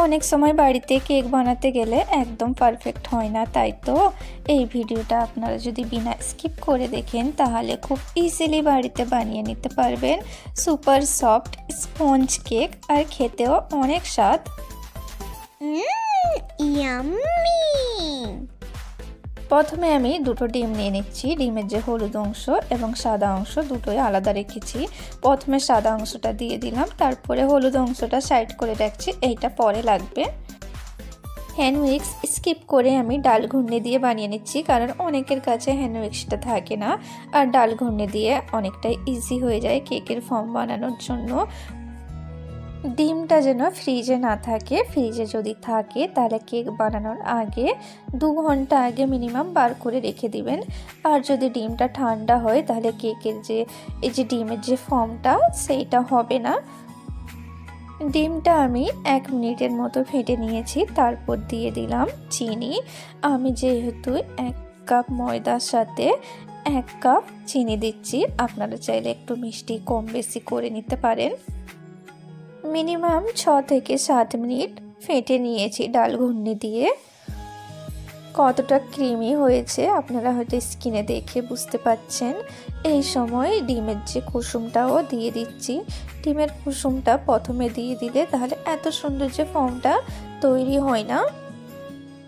অনেক সময় বাড়িতে কেক বানাতে গেলে একদম পারফেক্ট হয় না, তাই তো এই ভিডিওটা আপনারা যদি বিনা স্কিপ করে দেখেন তাহলে খুব ইজিলি বাড়িতে বানিয়ে নিতে পারবেন সুপার সফট স্পঞ্জ কেক, আর খেতেও অনেক স্বাদ। ইয়াম্মি। প্রথমে আমি দুটো ডিম নিয়ে নিচ্ছি। ডিমের যে হলুদ অংশ এবং সাদা অংশ দুটোই আলাদা রেখেছি। প্রথমে সাদা অংশটা দিয়ে দিলাম, তারপরে হলুদ অংশটা সাইড করে রাখছি, এইটা পরে লাগবে। হ্যান্ড উইক্স স্কিপ করে আমি ডাল ঘুর্ণি দিয়ে বানিয়ে নিচ্ছি, কারণ অনেকের কাছে হ্যান্ড উইক্সটা থাকে না, আর ডাল ঘুর্ণি দিয়ে অনেকটাই ইজি হয়ে যায় কেকের ফর্ম বানানোর জন্য। ডিমটা যেন ফ্রিজে না থাকে, ফ্রিজে যদি থাকে তাহলে কেক বানানোর আগে 2 ঘন্টা আগে মিনিমাম বার করে রেখে দিবেন। আর যদি ডিমটা ঠান্ডা হয় তাহলে কেকের যে ডিমের যে ফর্মটা সেইটা হবে না। ডিমটা আমি 1 মিনিটের মতো ফেটে নিয়েছি, তারপর দিয়ে দিলাম চিনি। আমি যেহেতু 1 কাপ ময়দার সাথে 1 কাপ চিনি দিচ্ছি, আপনারা চাইলে একটু মিষ্টি কম বেশি করে নিতে পারেন। মিনিমাম 6 থেকে 7 মিনিট ফেটে নিয়েছি ডাল ঘুর্ণি দিয়ে। কতটা ক্রিমি হয়েছে আপনারা হয়তো স্কিনে দেখে বুঝতে পাচ্ছেন। এই সময় ডিমের যে কুসুমটাও দিয়ে দিচ্ছি। ডিমের কুসুমটা প্রথমে দিয়ে দিলে তাহলে এত সুন্দর যে ফর্মটা তৈরি হয় না।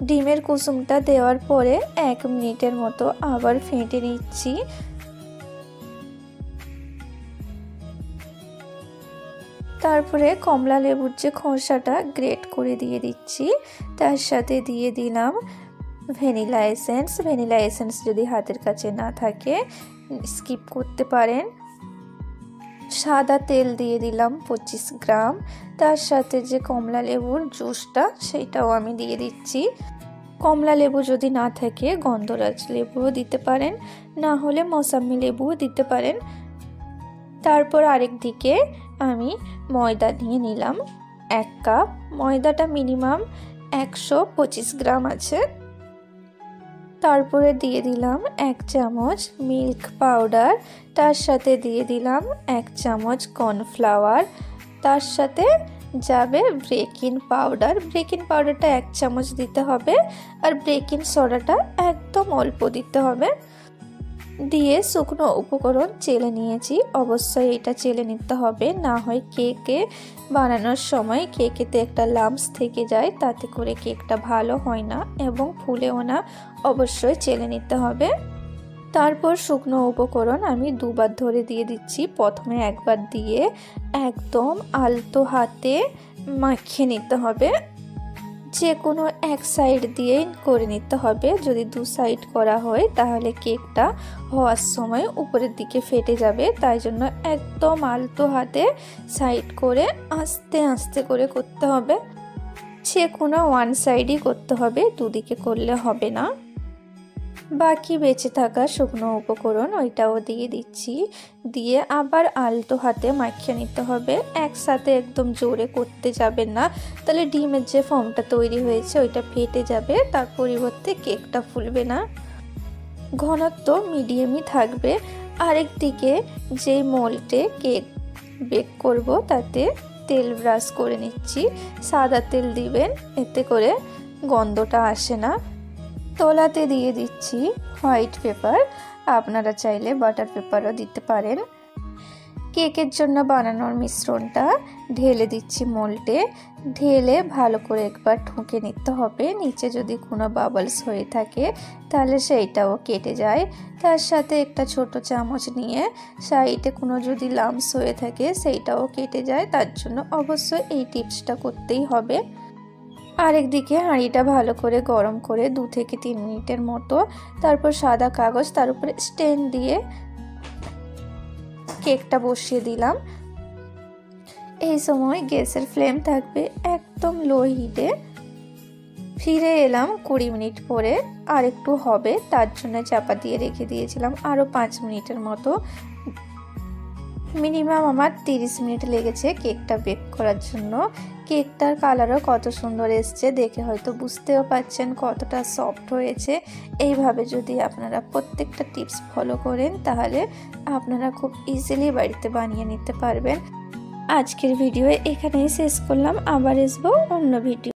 ডিমের কুসুমটা দেওয়ার পরে 1 মিনিটের মতো আবার ফেটে নিচ্ছি। তারপরে কমলা লেবুর যে খোসাটা গ্রেট করে দিয়ে দিচ্ছি, তার সাথে দিয়ে দিলাম ভ্যানিলা এসেন্স। ভ্যানিলা এসেন্স যদি হাতের কাছে না থাকে স্কিপ করতে পারেন। সাদা তেল দিয়ে দিলাম 25 গ্রাম। তার সাথে যে কমলা লেবুর জুসটা সেইটাও আমি দিয়ে দিচ্ছি। কমলা লেবু যদি না থাকে গন্ধরাজ লেবুও দিতে পারেন, না হলে মৌসাম্মি লেবুও দিতে পারেন। তারপর আরেক দিকে আমি ময়দা নিয়ে নিলাম 1 কাপ। ময়দাটা মিনিমাম 125 গ্রাম আছে। তারপরে দিয়ে দিলাম 1 চামচ মিল্ক পাউডার, তার সাথে দিয়ে দিলাম 1 চামচ কর্নফ্লাওয়ার, তার সাথে যাবে বেকিং পাউডার। বেকিং পাউডারটা 1 চামচ দিতে হবে, আর বেকিং সোডাটা একদম অল্প দিতে হবে। দিয়ে শুকনো উপকরণ চেলে নিয়েছি। অবশ্যই এটা চেলে নিতে হবে, না হয় কেকে বানানোর সময় কেকেতে একটা লাম্পস থেকে যায়, তাতে করে কেকটা ভালো হয় না এবং ফুলেও না। অবশ্যই চেলে নিতে হবে। তারপর শুকনো উপকরণ আমি 2 বার ধরে দিয়ে দিচ্ছি। প্রথমে 1 বার দিয়ে একদম আলতো হাতে মাখিয়ে নিতে হবে। যে কোনো 1 সাইড দিয়ে করে নিতে হবে। যদি 2 সাইড করা হয় তাহলে কেকটা হওয়ার সময় উপরের দিকে ফেটে যাবে, তাই জন্য একদম আলতো হাতে সাইড করে আস্তে আস্তে করে করতে হবে। যে কোনো 1 সাইডই করতে হবে, দুদিকে করলে হবে না। বাকি বেঁচে থাকা শুকনো উপকরণ ওইটাও দিয়ে দিচ্ছি। দিয়ে আবার আলতো হাতে মাখিয়ে নিতে হবে। একসাথে একদম জোরে করতে যাবেন না, তাহলে ডিমের যে ফর্মটা তৈরি হয়েছে ওইটা ফেটে যাবে, তার পরিবর্তে কেকটা ফুলবে না। ঘনত্ব মিডিয়ামই থাকবে। আরেক দিকে যে মোল্ডে কেক বেক করব তাতে তেল ব্রাশ করে নিচ্ছি। সাদা তেল দিবেন, এতে করে গন্ধটা আসে না। তোলাতে দিয়ে দিচ্ছি হোয়াইট পেপার, আপনারা চাইলে বাটার পেপারও দিতে পারেন। কেকের জন্য বানানোর মিশ্রণটা ঢেলে দিচ্ছি মোল্ডে। ঢেলে ভালো করে একবার ঠুকে নিতে হবে। নিচে যদি কোনো বাবলস হয়ে থাকে তাহলে সেইটাও কেটে যায়। তার সাথে একটা ছোট চামচ নিয়ে সাইডে কোনো যদি লাম্পস হয়ে থাকে সেইটাও কেটে যায়। তার জন্য অবশ্যই এই টিপসটা করতেই হবে। আরেকদিকে হাঁড়িটা ভালো করে গরম করে 2 থেকে 3 মিনিটের মতো, তারপর সাদা কাগজ তার উপরে স্ট্যান্ড দিয়ে কেকটা বসিয়ে দিলাম। এই সময় গ্যাসের ফ্লেম থাকবে একদম লো হিটে। ফিরে এলাম 20 মিনিট পরে, আর একটু হবে তার জন্য চাপা দিয়ে রেখে দিয়েছিলাম আরও 5 মিনিটের মতো। মিনিমাম আমার 30 মিনিট লেগেছে কেকটা বেক করার জন্য। কেকটার কালারও কত সুন্দর এসছে, দেখে হয়তো বুঝতেও পাচ্ছেন কতটা সফট হয়েছে। এইভাবে যদি আপনারা প্রত্যেকটা টিপস ফলো করেন তাহলে আপনারা খুব ইজিলি বাড়িতে বানিয়ে নিতে পারবেন। আজকের ভিডিও এখানেই শেষ করলাম, আবার আসবো অন্য ভিডিও।